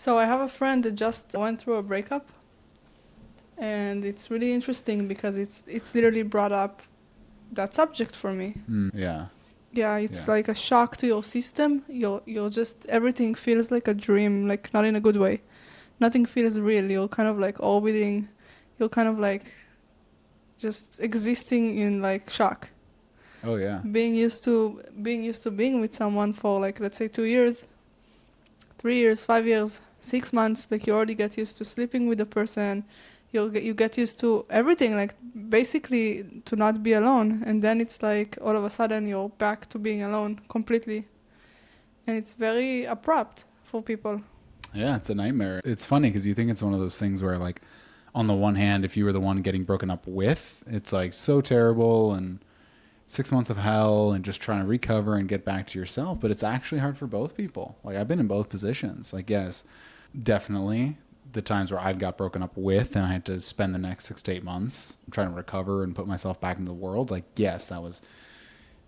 So I have a friend that just went through a breakup, and it's really interesting because it's literally brought up that subject for me. Yeah. Yeah, it's Yeah. like a shock to your system. You'll just everything feels like a dream, like not in a good way. Nothing feels real. You're kind of like orbiting. You're kind of like just existing in like shock. Oh yeah. Being used to being with someone for like let's say 2 years, 3 years, 5 years, 6 months, like you already get used to sleeping with the person. You get used to everything, like basically to not be alone, and then it's like all of a sudden you're back to being alone completely, and it's very abrupt for people. Yeah, it's a nightmare. It's funny because you think it's one of those things where, like, on the one hand, if you were the one getting broken up with, it's like so terrible and 6 months of hell and just trying to recover and get back to yourself. But it's actually hard for both people. Like, I've been in both positions. Like, yes, definitely the times where I got broken up with and I had to spend the next 6 to 8 months trying to recover and put myself back into the world. Like, yes, that was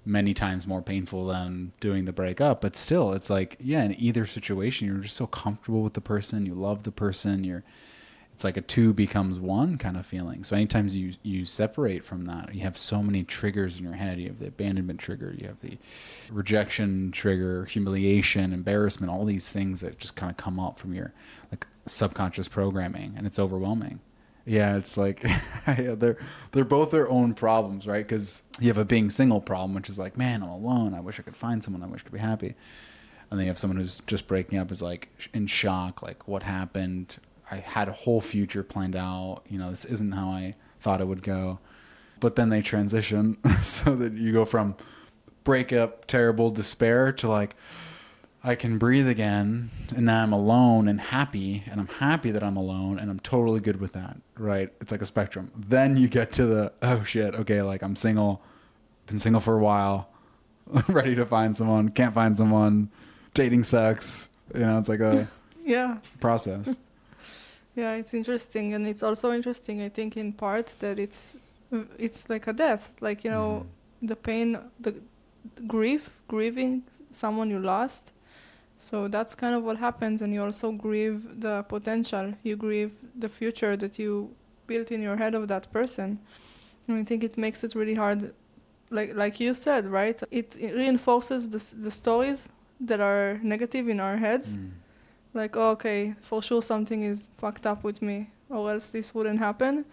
many times more painful than doing the breakup, but still it's like, yeah, in either situation you're just so comfortable with the person, you love the person, you're, it's like a two becomes one kind of feeling. So anytime you separate from that, you have so many triggers in your head. You have the abandonment trigger, you have the rejection trigger, humiliation, embarrassment, all these things that just kind of come up from your like subconscious programming, and it's overwhelming. Yeah, it's like yeah, they're both their own problems, right? Because you have a being single problem, which is like, man, I'm alone. I wish I could find someone. I wish I could be happy. And then you have someone who's just breaking up, is like in shock, like what happened? I had a whole future planned out. You know, this isn't how I thought it would go. But then they transition so that you go from breakup, terrible despair to like, I can breathe again, and now I'm alone and happy, and I'm happy that I'm alone, and I'm totally good with that, right? It's like a spectrum. Then you get to the, oh shit, okay, like I'm single, been single for a while, ready to find someone, can't find someone, dating sucks, you know, it's like a Yeah. process. Yeah, it's interesting, and it's also interesting, I think, in part that it's like a death, like the pain, the grieving someone you lost. So that's kind of what happens, and you also grieve the potential. You grieve the future that you built in your head of that person, and I think it makes it really hard. Like you said, right? It reinforces the stories that are negative in our heads. Like, oh, okay, for sure something is fucked up with me, or else this wouldn't happen.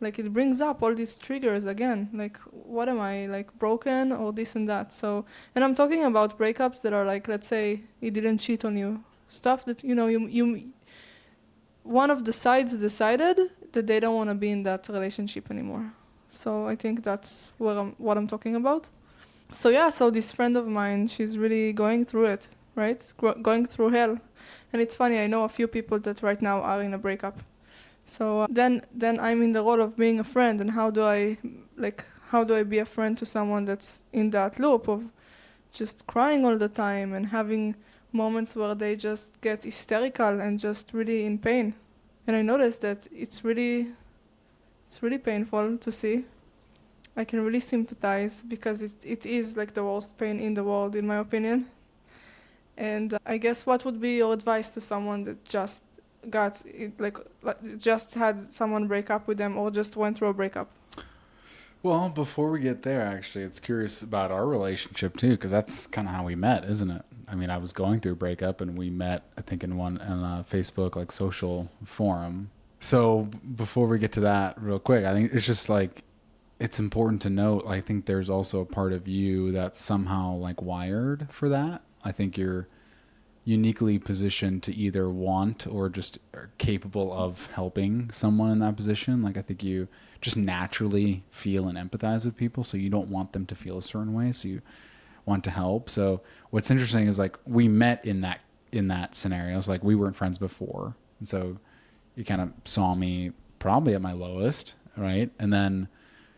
Like, it brings up all these triggers again. Like, what am I, like, broken or this and that? So, and I'm talking about breakups that are like, let's say he didn't cheat on you. Stuff that, one of the sides decided that they don't want to be in that relationship anymore. So I think that's what I'm talking about. So yeah, so this friend of mine, she's really going through it, right? Going through hell. And it's funny, I know a few people that right now are in a breakup. So then I'm in the role of being a friend, and how do I be a friend to someone that's in that loop of just crying all the time and having moments where they just get hysterical and just really in pain. And I noticed that it's really painful to see. I can really sympathize because it is like the worst pain in the world, in my opinion. And I guess what would be your advice to someone that just got it, like just had someone break up with them or just went through a breakup? Well, before we get there, actually, it's curious about our relationship too, because that's kind of how we met, isn't it? I mean, I was going through a breakup, and we met, I think, in a Facebook like social forum. So before we get to that, real quick, I think it's just like it's important to note. I think there's also a part of you that's somehow like wired for that. I think you're uniquely positioned to either want or just are capable of helping someone in that position. Like I think you just naturally feel and empathize with people, so you don't want them to feel a certain way, so you want to help. So what's interesting is like we met in that scenario. So like we weren't friends before, and so you kind of saw me probably at my lowest, right? And then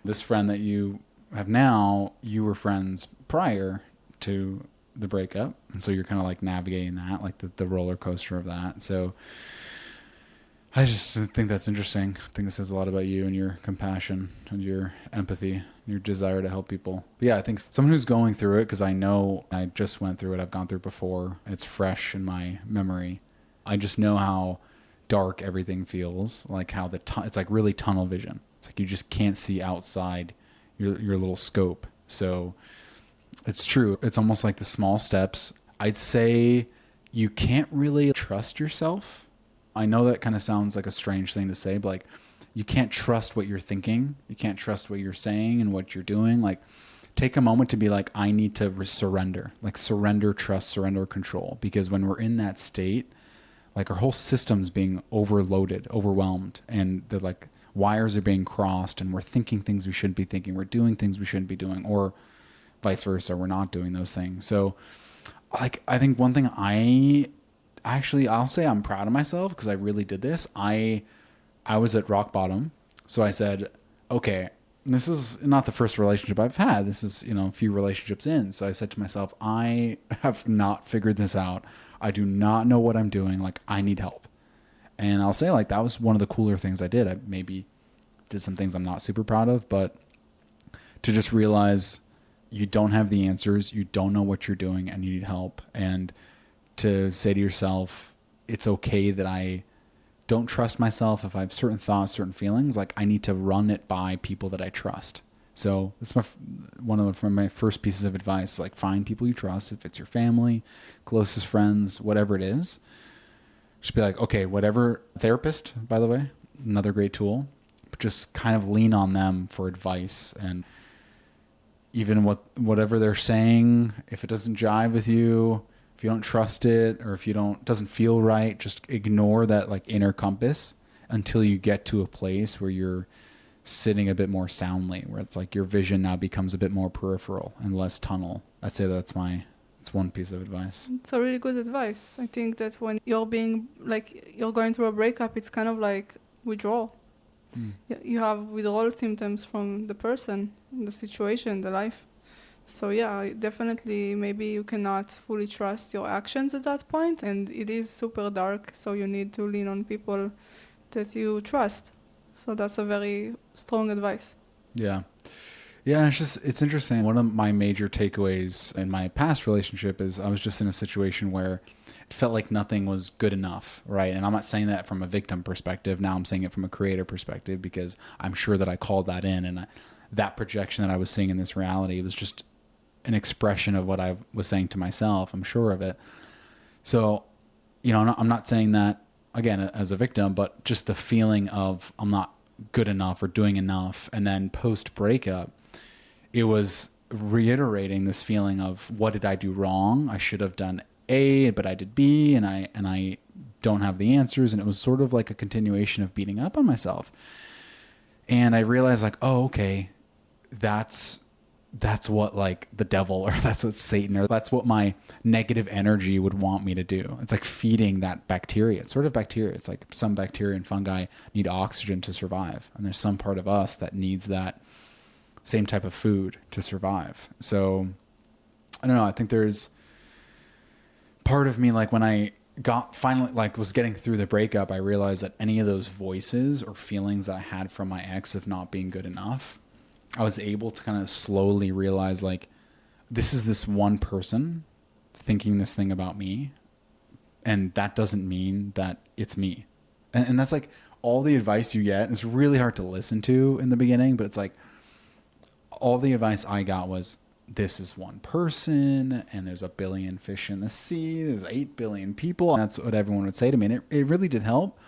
this friend that you have now, you were friends prior to the breakup, and so you're kind of like navigating that, like the roller coaster of that. So I just think that's interesting. I think it says a lot about you and your compassion and your empathy, your desire to help people. But yeah, I think someone who's going through it, because I know I just went through it, I've gone through it before, it's fresh in my memory. I just know how dark everything feels, like how it's like really tunnel vision. It's like you just can't see outside your little scope. So it's true. It's almost like the small steps. I'd say you can't really trust yourself. I know that kind of sounds like a strange thing to say, but like you can't trust what you're thinking. You can't trust what you're saying and what you're doing. Like take a moment to be like, I need to surrender, like surrender, trust, surrender, control. Because when we're in that state, like our whole system's being overloaded, overwhelmed, and the like wires are being crossed, and we're thinking things we shouldn't be thinking. We're doing things we shouldn't be doing, or vice versa. We're not doing those things. So like, I think one thing I'll say I'm proud of myself because I really did this. I was at rock bottom. So I said, okay, this is not the first relationship I've had. This is, a few relationships in. So I said to myself, I have not figured this out. I do not know what I'm doing. Like, I need help. And I'll say, like, that was one of the cooler things I did. I maybe did some things I'm not super proud of, but to just realize you don't have the answers, you don't know what you're doing, and you need help. And to say to yourself, it's okay that I don't trust myself. If I have certain thoughts, certain feelings, like I need to run it by people that I trust. So that's one of my first pieces of advice, like find people you trust. If it's your family, closest friends, whatever it is, just be like, okay, whatever. Therapist, by the way, another great tool, but just kind of lean on them for advice. And even whatever they're saying, if it doesn't jive with you, if you don't trust it, or if doesn't feel right, just ignore that like inner compass until you get to a place where you're sitting a bit more soundly, where it's like your vision now becomes a bit more peripheral and less tunnel. I'd say it's one piece of advice. It's a really good advice. I think that when you're going through a breakup, it's kind of like withdrawal. You have withdrawal symptoms from the person, the situation, the life. So yeah, definitely maybe you cannot fully trust your actions at that point, and it is super dark, so you need to lean on people that you trust. So that's a very strong advice. Yeah. Yeah, it's interesting. One of my major takeaways in my past relationship is I was just in a situation where it felt like nothing was good enough, right? And I'm not saying that from a victim perspective. Now I'm saying it from a creator perspective, because I'm sure that I called that in, and that projection that I was seeing in this reality was just an expression of what I was saying to myself. I'm sure of it. So, I'm not saying that, again, as a victim, but just the feeling of I'm not good enough or doing enough. And then post breakup, it was reiterating this feeling of, what did I do wrong? I should have done A, but I did B, and I don't have the answers. And it was sort of like a continuation of beating up on myself. And I realized, like, oh, okay, that's what like the devil, or that's what Satan, or that's what my negative energy would want me to do. It's like feeding that bacteria. It's sort of bacteria. It's like some bacteria and fungi need oxygen to survive. And there's some part of us that needs that same type of food to survive. So I don't know. I think there's part of me, like when I was getting through the breakup, I realized that any of those voices or feelings that I had from my ex of not being good enough, I was able to kind of slowly realize, like, this is this one person thinking this thing about me, and that doesn't mean that it's me. And that's like all the advice you get. It's really hard to listen to in the beginning, but it's like all the advice I got was, this is one person, and there's a billion fish in the sea. There's 8 billion people. And that's what everyone would say to me. And it really did help.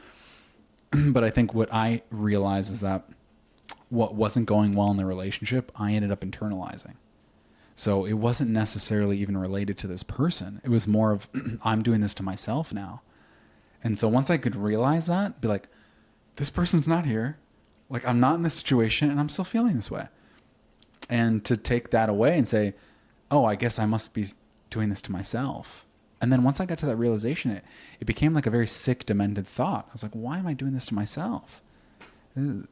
But I think what I realized is that what wasn't going well in the relationship, I ended up internalizing. So it wasn't necessarily even related to this person. It was more of, I'm doing this to myself now. And so once I could realize that, be like, this person's not here. Like, I'm not in this situation, and I'm still feeling this way. And to take that away and say, oh, I guess I must be doing this to myself. And then once I got to that realization, it became like a very sick, demented thought. I was like, why am I doing this to myself?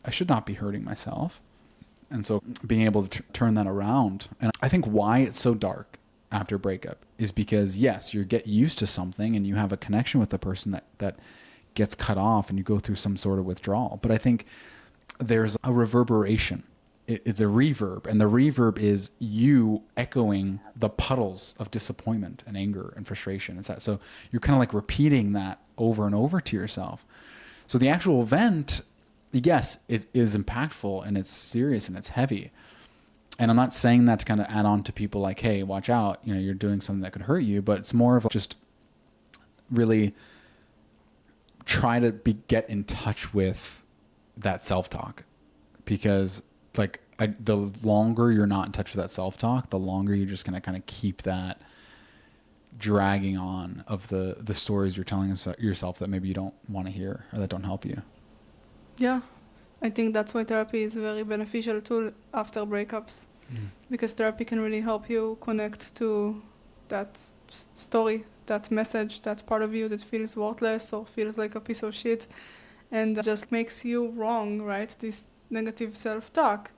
I should not be hurting myself. And so being able to turn that around. And I think why it's so dark after breakup is because, yes, you get used to something and you have a connection with the person that gets cut off, and you go through some sort of withdrawal. But I think there's a reverberation. It's a reverb, and the reverb is you echoing the puddles of disappointment and anger and frustration. It's that. So you're kind of like repeating that over and over to yourself. So the actual event, yes, it is impactful and it's serious and it's heavy. And I'm not saying that to kind of add on to people like, hey, watch out, you know, you're doing something that could hurt you, but it's more of just really try to get in touch with that self-talk, because like the longer you're not in touch with that self-talk, the longer you're just going to kind of keep that dragging on of the stories you're telling yourself that maybe you don't want to hear or that don't help you. Yeah, I think that's why therapy is a very beneficial tool after breakups, because therapy can really help you connect to that story, that message, that part of you that feels worthless or feels like a piece of shit and just makes you wrong, right? This negative self-talk,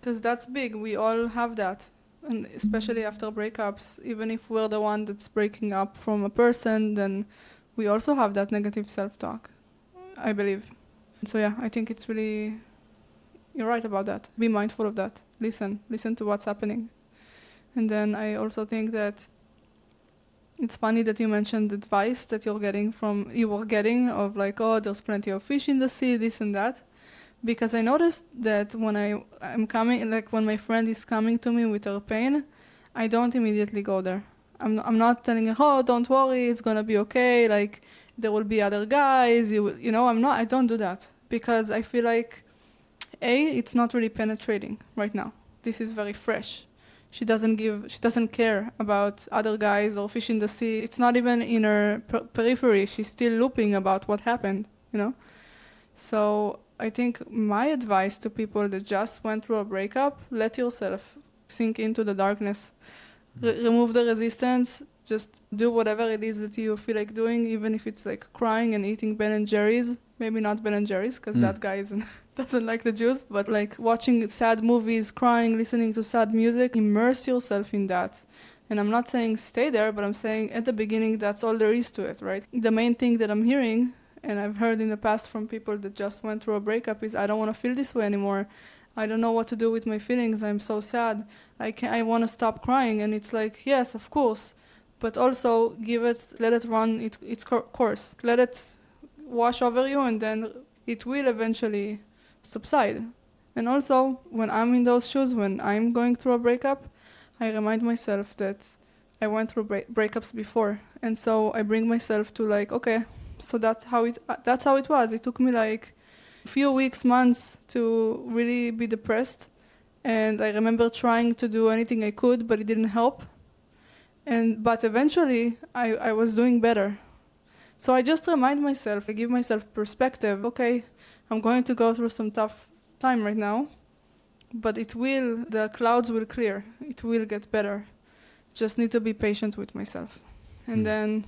because that's big. We all have that. And especially after breakups, even if we're the one that's breaking up from a person, then we also have that negative self-talk, I believe. So yeah, I think it's really, you're right about that. Be mindful of that. Listen to what's happening. And then I also think that it's funny that you mentioned advice that you were getting of like, oh, there's plenty of fish in the sea, this and that. Because I noticed that when I'm coming, like when my friend is coming to me with her pain, I don't immediately go there. I'm not telling her, oh, don't worry, it's gonna be okay. Like there will be other guys. I don't do that, because I feel like, it's not really penetrating right now. This is very fresh. She doesn't care about other guys or fish in the sea. It's not even in her periphery. She's still looping about what happened, So I think my advice to people that just went through a breakup, let yourself sink into the darkness. Remove the resistance. Just do whatever it is that you feel like doing, even if it's like crying and eating Ben & Jerry's. Maybe not Ben & Jerry's, because that guy doesn't like the juice. But like watching sad movies, crying, listening to sad music, immerse yourself in that. And I'm not saying stay there, but I'm saying at the beginning, that's all there is to it, right? The main thing that I'm hearing, and I've heard in the past from people that just went through a breakup, is I don't want to feel this way anymore. I don't know what to do with my feelings. I'm so sad. I want to stop crying. And it's like, yes, of course. But also let it run its course. Let it wash over you, and then it will eventually subside. And also, when I'm in those shoes, when I'm going through a breakup, I remind myself that I went through breakups before. And so I bring myself to like, okay, so that's how it was. It took me like a few weeks, months to really be depressed. And I remember trying to do anything I could, but it didn't help. But eventually I was doing better. So I just remind myself, I give myself perspective. Okay, I'm going to go through some tough time right now, but the clouds will clear. It will get better. Just need to be patient with myself. And then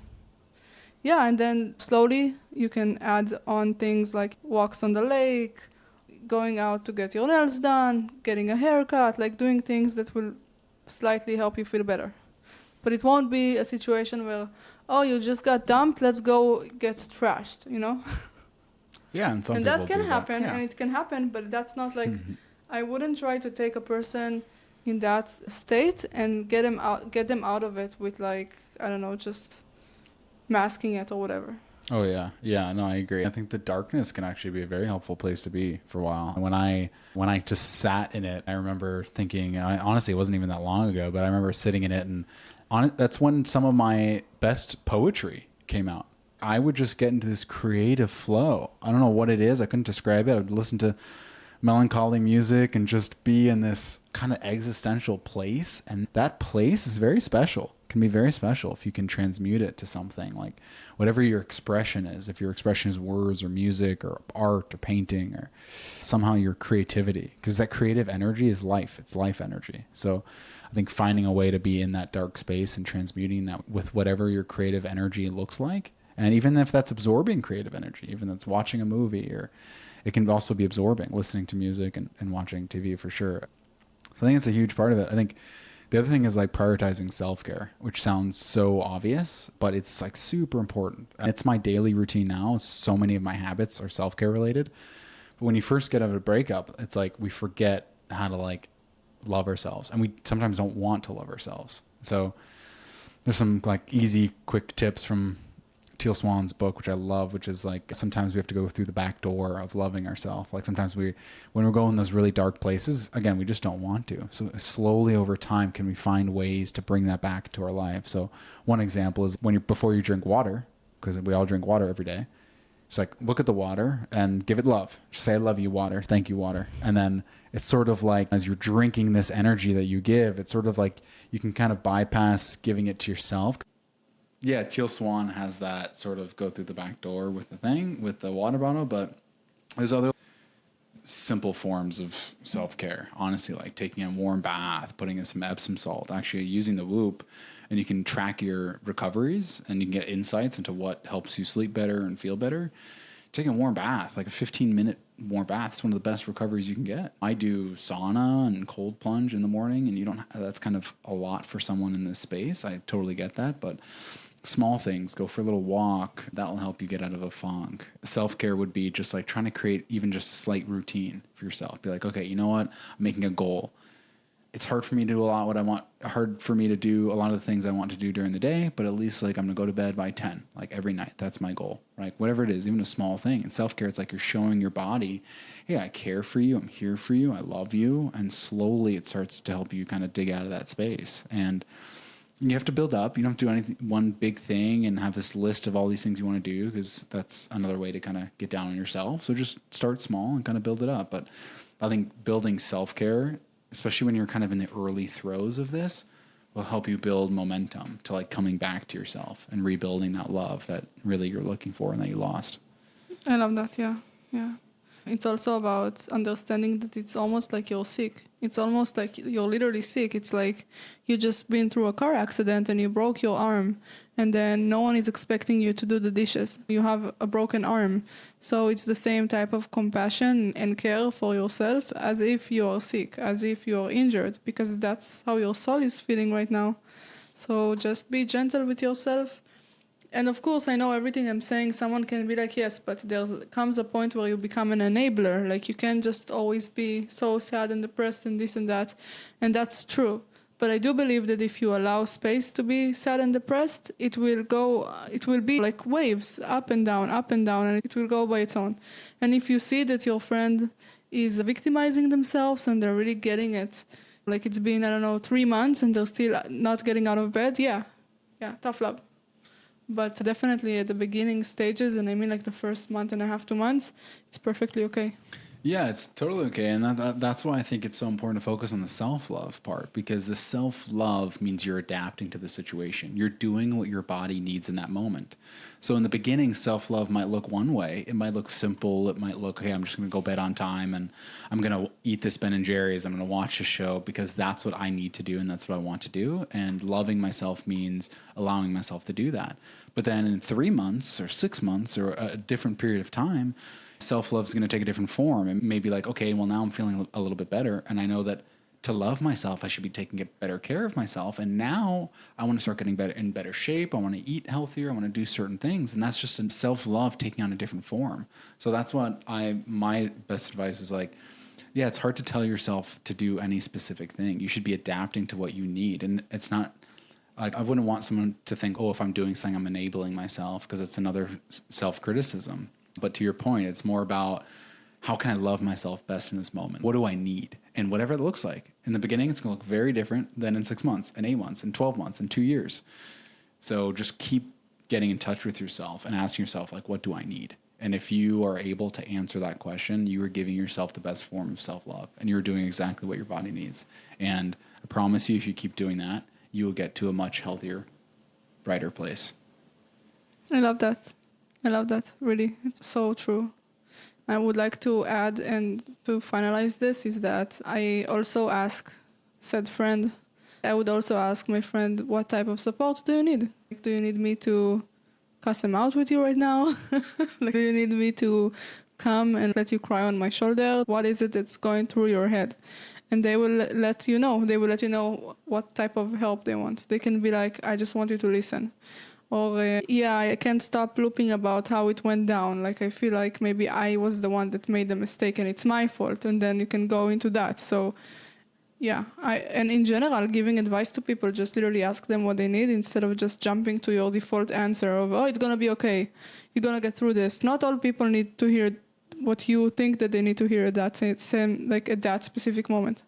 slowly you can add on things like walks on the lake, going out to get your nails done, getting a haircut, like doing things that will slightly help you feel better. But it won't be a situation where, oh, you just got dumped, let's go get trashed, Yeah, and some and people that can do happen, that. Yeah. and it can happen, but that's not like, I wouldn't try to take a person in that state and get them out of it with like, I don't know, just masking it or whatever. Oh yeah. Yeah, no, I agree. I think the darkness can actually be a very helpful place to be for a while. When I just sat in it, I remember thinking, honestly, it wasn't even that long ago, but I remember sitting in it, and that's when some of my best poetry came out. I would just get into this creative flow. I don't know what it is. I couldn't describe it. I would listen to melancholy music and just be in this kind of existential place. And that place is very special. It can be very special if you can transmute it to something, like whatever your expression is. If your expression is words or music or art or painting or somehow your creativity, because that creative energy is life. It's life energy. So I think finding a way to be in that dark space and transmuting that with whatever your creative energy looks like. And even if that's absorbing creative energy, even if it's watching a movie, or it can also be absorbing, listening to music and watching TV for sure. So I think it's a huge part of it. I think the other thing is like prioritizing self-care, which sounds so obvious, but it's like super important. It's my daily routine now. So many of my habits are self-care related. But when you first get out of a breakup, it's like we forget how to like love ourselves, and we sometimes don't want to love ourselves. So there's some like easy, quick tips from Teal Swan's book, which I love, which is like sometimes we have to go through the back door of loving ourselves. Like sometimes when we're going those really dark places, again, we just don't want to. So slowly over time, can we find ways to bring that back to our life? So one example is before you drink water, because we all drink water every day. Just like look at the water and give it love. Just say, I love you, water. Thank you, water. And then it's sort of like as you're drinking this energy that you give, it's sort of like you can kind of bypass giving it to yourself. Yeah, Teal Swan has that sort of go through the back door with the water bottle, but there's other simple forms of self-care, honestly, like taking a warm bath, putting in some Epsom salt, actually using the Whoop, and you can track your recoveries and you can get insights into what helps you sleep better and feel better. Taking a warm bath, like a 15-minute warm bath, is one of the best recoveries you can get. I do sauna and cold plunge in the morning, and that's kind of a lot for someone in this space. I totally get that, but small things, go for a little walk, that will help you get out of a funk. Self-care would be just like trying to create even just a slight routine for yourself. Be like, okay, you know what? I'm making a goal. It's hard for me to do hard for me to do a lot of the things I want to do during the day, but at least like I'm going to go to bed by 10, like every night. That's my goal, right? Whatever it is, even a small thing. In self-care, it's like you're showing your body, hey, I care for you. I'm here for you. I love you. And slowly it starts to help you kind of dig out of that space. And you have to build up. You don't have to do anything, one big thing and have this list of all these things you want to do, because that's another way to kind of get down on yourself. So just start small and kind of build it up. But I think building self-care, especially when you're kind of in the early throes of this, will help you build momentum to like coming back to yourself and rebuilding that love that really you're looking for and that you lost. I love that. Yeah. It's also about understanding that it's almost like you're sick. It's almost like you're literally sick. It's like you just been through a car accident and you broke your arm, and then no one is expecting you to do the dishes. You have a broken arm. So it's the same type of compassion and care for yourself as if you are sick, as if you are injured, because that's how your soul is feeling right now. So just be gentle with yourself. And of course, I know everything I'm saying, someone can be like, yes, but there comes a point where you become an enabler. Like, you can't just always be so sad and depressed and this and that. And that's true. But I do believe that if you allow space to be sad and depressed, it will be like waves, up and down, and it will go by its own. And if you see that your friend is victimizing themselves and they're really getting it, like it's been, 3 months and they're still not getting out of bed, yeah, tough love. But definitely at the beginning stages, and I mean like the first month and a half, 2 months, it's perfectly okay. Yeah, it's totally okay. And that's why I think it's so important to focus on the self-love part, because the self-love means you're adapting to the situation. You're doing what your body needs in that moment. So in the beginning, self-love might look one way. It might look simple. It might look, hey, I'm just going to go bed on time and I'm going to eat this Ben & Jerry's. I'm going to watch a show because that's what I need to do and that's what I want to do. And loving myself means allowing myself to do that. But then in 3 months or 6 months or a different period of time, self-love is going to take a different form. It may be like, okay, well, now I'm feeling a little bit better. And I know that to love myself, I should be taking better care of myself. And now I want to start getting in better shape. I want to eat healthier. I want to do certain things. And that's just in self-love taking on a different form. So that's what my best advice is like, yeah, it's hard to tell yourself to do any specific thing. You should be adapting to what you need. And it's not like, I wouldn't want someone to think, oh, if I'm doing something, I'm enabling myself, because it's another self-criticism. But to your point, it's more about how can I love myself best in this moment? What do I need? And whatever it looks like. In the beginning, it's going to look very different than in 6 months, and 8 months, and 12 months, and 2 years. So just keep getting in touch with yourself and asking yourself, like, what do I need? And if you are able to answer that question, you are giving yourself the best form of self-love, and you're doing exactly what your body needs. And I promise you, if you keep doing that, you will get to a much healthier, brighter place. I love that. Really. It's so true. I would like to add, and to finalize this, is that I also ask said friend, I would also ask my friend, what type of support do you need? Like, do you need me to cuss him out with you right now? Like, do you need me to come and let you cry on my shoulder? What is it that's going through your head? And they will let you know. They will let you know what type of help they want. They can be like, I just want you to listen. Or, I can't stop looping about how it went down. Like, I feel like maybe I was the one that made the mistake and it's my fault. And then you can go into that. So Yeah, and in general, giving advice to people, just literally ask them what they need instead of just jumping to your default answer of, oh, it's gonna be okay, you're gonna get through this. Not all people need to hear what you think that they need to hear at that same like at that specific moment.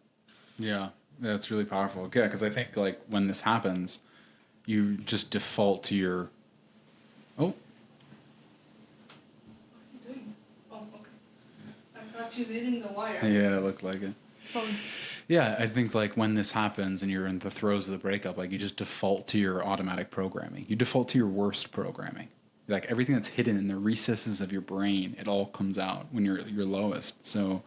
Yeah, that's really powerful. Yeah, because I think like when this happens, you just default to your, oh, Oh, okay. I thought she's eating the wire. yeah, it looked like it. Sorry. Yeah, I think like when this happens and you're in the throes of the breakup, like you just default to your automatic programming. You default to your worst programming. Like everything that's hidden in the recesses of your brain, it all comes out when you're at your lowest. So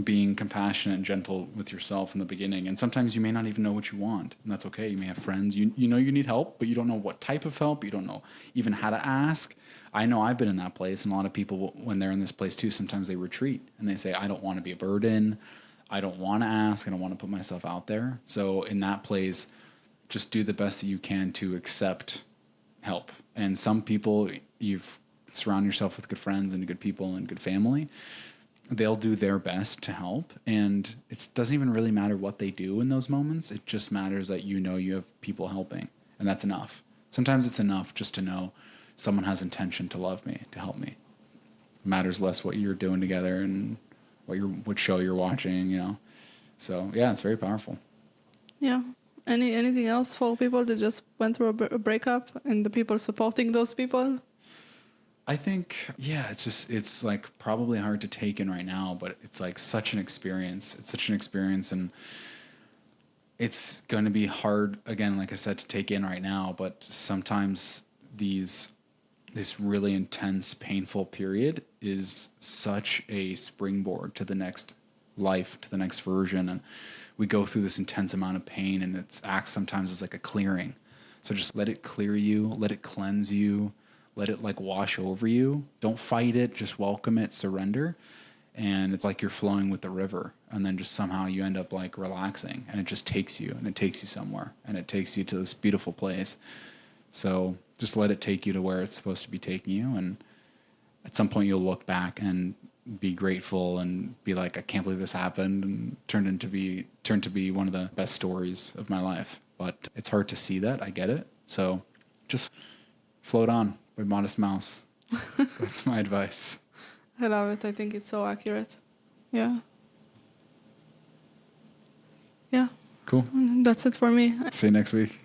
being compassionate and gentle with yourself in the beginning. And sometimes you may not even know what you want, and that's okay. You may have friends, you know you need help, but you don't know what type of help. You don't know even how to ask. I know I've been in that place, and a lot of people, when they're in this place too, sometimes they retreat and they say, I don't want to be a burden. I don't want to ask. I don't want to put myself out there. So in that place, just do the best that you can to accept help. And some people, you've surround yourself with good friends and good people and good family. They'll do their best to help. And it doesn't even really matter what they do in those moments. It just matters that you know you have people helping. And that's enough. Sometimes it's enough just to know someone has intention to love me, to help me. It matters less what you're doing together and what show you're watching, you know. So yeah, it's very powerful. Yeah. Anything else for people that just went through a breakup and the people supporting those people? I think, yeah, it's like probably hard to take in right now, but it's like such an experience. It's such an experience, and it's going to be hard, again, like I said, to take in right now, but sometimes this really intense, painful period is such a springboard to the next life, to the next version. And we go through this intense amount of pain, and it acts sometimes as like a clearing. So just let it clear you, let it cleanse you, let it like wash over you. Don't fight it, just welcome it, surrender. And it's like you're flowing with the river, and then just somehow you end up like relaxing, and it just takes you, and it takes you somewhere, and it takes you to this beautiful place. So just let it take you to where it's supposed to be taking you, and at some point you'll look back and be grateful and be like, I can't believe this happened, and turned to be one of the best stories of my life. But it's hard to see that. I get it. So just float on with Modest Mouse. That's my advice. I love it. I think it's so accurate. Yeah. Yeah. Cool. That's it for me. See you next week.